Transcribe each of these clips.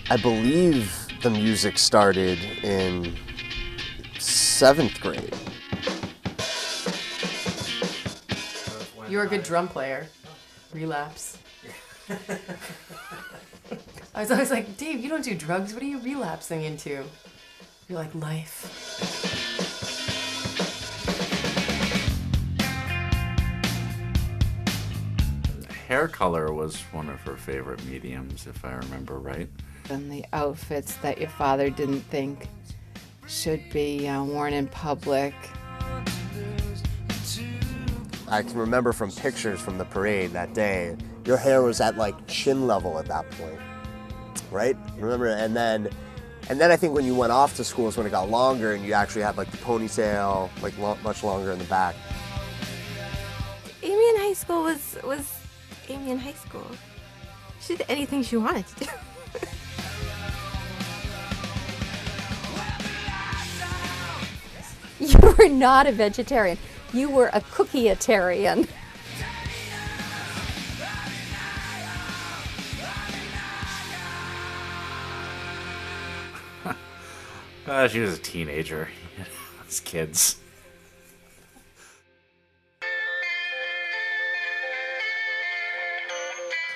I believe the music started in 7th grade. You're a good drum player. Relapse. I was always like, Dave, you don't do drugs. What are you relapsing into? You're like, life. Hair color was one of her favorite mediums, if I remember right. And the outfits that your father didn't think should be worn in public. I can remember from pictures from the parade that day, your hair was at like chin level at that point, right? Remember? And then I think when you went off to school is when it got longer and you actually had like the ponytail, like much longer in the back. Amy in high school was Amy in high school. She did anything she wanted to do. You were not a vegetarian. You were a cookie-atarian. She was a teenager. As kids.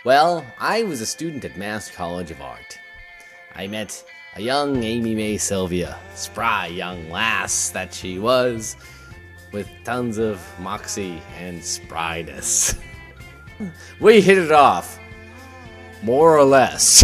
Well, I was a student at Mass College of Art. I met a young Amy Mae Sylvia, spry young lass that she was, with tons of moxie and spryness. We hit it off, more or less.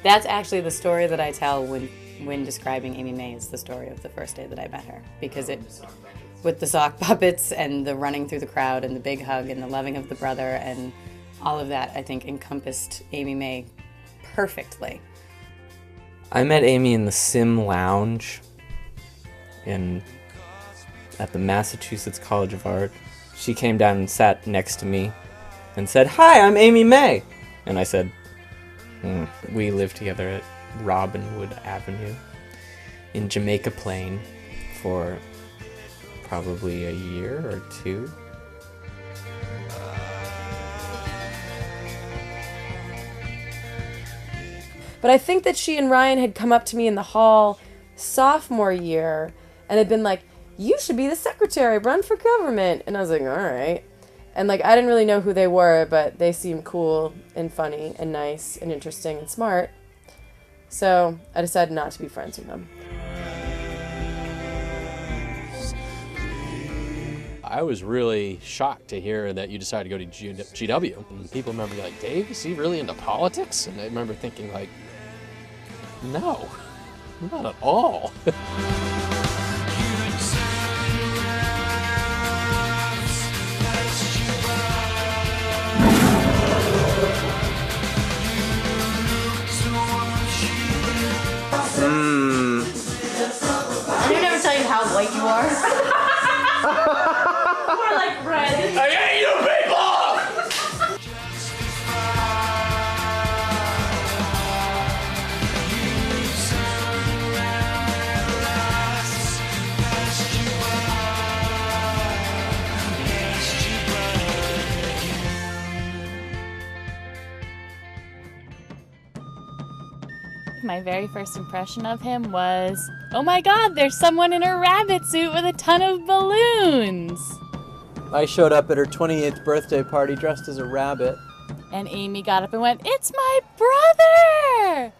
That's actually the story that I tell when describing Amy Mae, is the story of the first day that I met her. Because with the sock puppets and the running through the crowd and the big hug and the loving of the brother and all of that, I think encompassed Amy Mae perfectly. I met Amy in the Sim Lounge at the Massachusetts College of Art. She came down and sat next to me and said, "Hi, I'm Amy Mae." And I said, We lived together at Robinwood Avenue in Jamaica Plain for probably a year or two. But I think that she and Ryan had come up to me in the hall sophomore year and had been like, "You should be the secretary, run for government." And I was like, all right. And like, I didn't really know who they were, but they seemed cool and funny and nice and interesting and smart. So I decided not to be friends with them. I was really shocked to hear that you decided to go to GW. And people remember like, "Dave, is he really into politics?" And I remember thinking like, no, not at all. I didn't ever tell you how white you are. More like red. I hate you people! My very first impression of him was, oh my god, there's someone in a rabbit suit with a ton of balloons. I showed up at her 28th birthday party dressed as a rabbit. And Amy got up and went, "It's my brother!"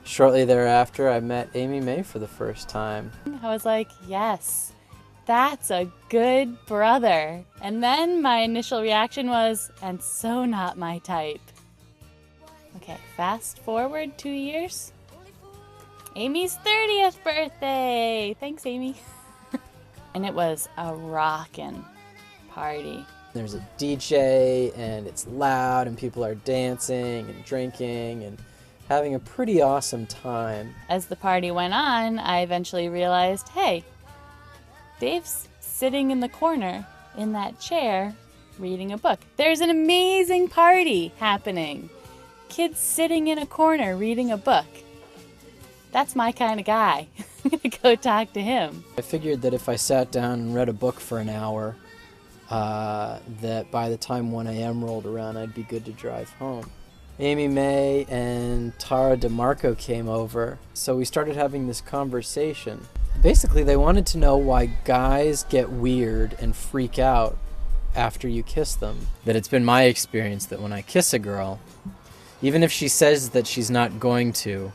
Shortly thereafter, I met Amy Mae for the first time. I was like, yes, that's a good brother. And then my initial reaction was, and so not my type. Okay, fast forward 2 years. Amy's 30th birthday. Thanks, Amy. And it was a rockin' party. There's a DJ and it's loud and people are dancing and drinking and having a pretty awesome time. As the party went on, I eventually realized, hey, Dave's sitting in the corner in that chair reading a book. There's an amazing party happening. Kids sitting in a corner reading a book. That's my kind of guy. I'm gonna go talk to him. I figured that if I sat down and read a book for an hour, that by the time 1 a.m. rolled around, I'd be good to drive home. Amy May and Tara DeMarco came over, so we started having this conversation. Basically, they wanted to know why guys get weird and freak out after you kiss them. That it's been my experience that when I kiss a girl, even if she says that she's not going to,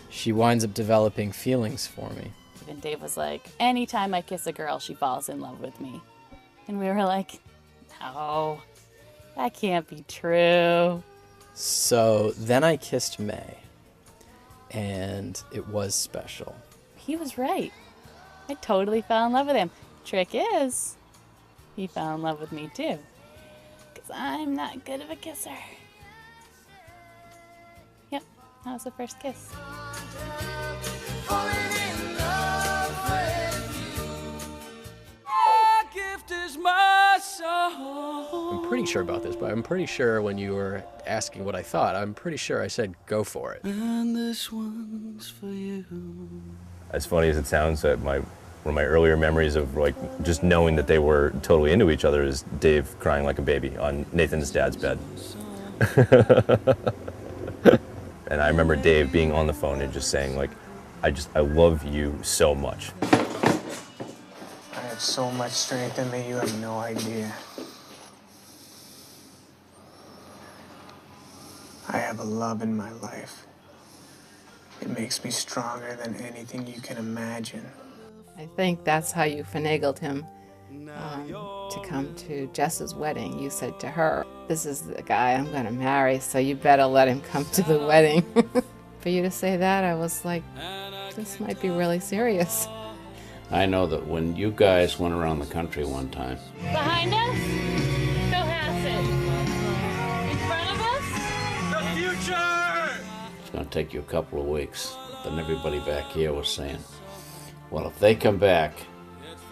she winds up developing feelings for me. And Dave was like, anytime I kiss a girl, she falls in love with me. And we were like, no, that can't be true. So then I kissed May, and it was special. He was right. I totally fell in love with him. Trick is, he fell in love with me too. Because I'm not good of a kisser. Yep, that was the first kiss. I'm pretty sure about this, but I'm pretty sure when you were asking what I thought, I'm pretty sure I said go for it. And this one's for you. As funny as it sounds, one of my earlier memories of like just knowing that they were totally into each other is Dave crying like a baby on Nathan's dad's bed. And I remember Dave being on the phone and just saying like, I love you so much. I have so much strength in me, you have no idea. I have a love in my life. It makes me stronger than anything you can imagine. I think that's how you finagled him to come to Jess's wedding. You said to her, this is the guy I'm going to marry, so you better let him come to the wedding. For you to say that, I was like, this might be really serious. I know that when you guys went around the country one time. Behind us? Cohasset. In front of us? The future! It's going to take you a couple of weeks. Then everybody back here was saying, well, if they come back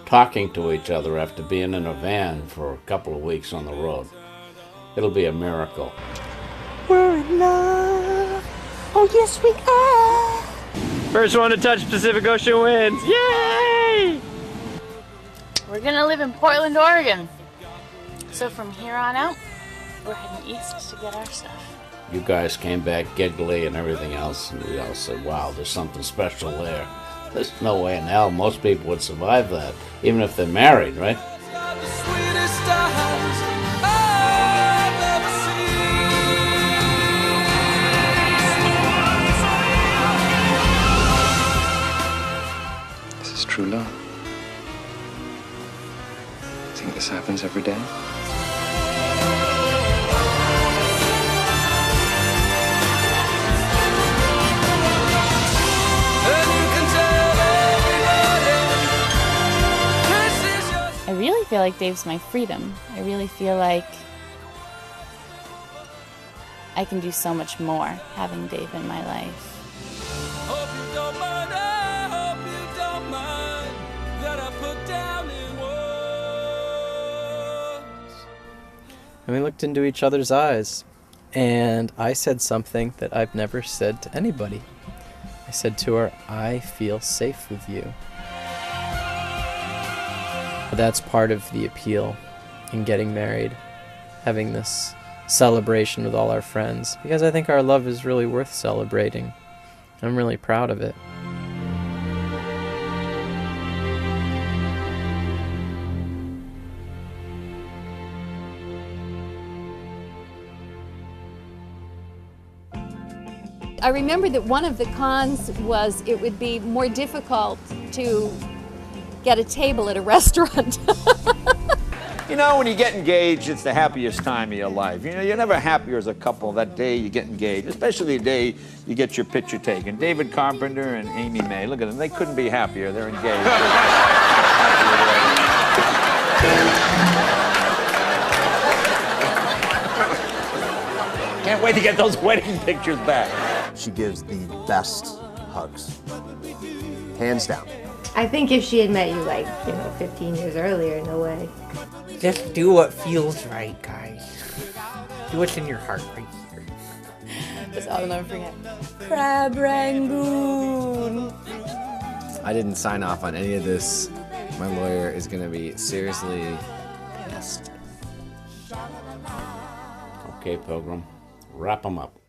talking to each other after being in a van for a couple of weeks on the road, it'll be a miracle. We're in love. Oh, yes, we are. First one to touch Pacific Ocean wins. Yay! We're gonna live in Portland, Oregon. So from here on out, we're heading east to get our stuff. You guys came back giggly and everything else, and we all said, wow, there's something special there. There's no way in hell most people would survive that, even if they're married, right? This is true love. I think this happens every day. I really feel like Dave's my freedom. I really feel like I can do so much more having Dave in my life. And we looked into each other's eyes, and I said something that I've never said to anybody. I said to her, I feel safe with you. But that's part of the appeal in getting married, having this celebration with all our friends, because I think our love is really worth celebrating. I'm really proud of it. I remember that one of the cons was it would be more difficult to get a table at a restaurant. You know, when you get engaged, it's the happiest time of your life. You know, you're never happier as a couple that day you get engaged, especially the day you get your picture taken. David Carpenter and Amy May, look at them. They couldn't be happier. They're engaged. Can't wait to get those wedding pictures back. She gives the best hugs. Hands down. I think if she had met you, like, 15 years earlier, no way. Just do what feels right, guys. Do what's in your heart right here. That's all I'll never forget. Crab Rangoon. I didn't sign off on any of this. My lawyer is going to be seriously pissed. Okay, Pilgrim, wrap them up.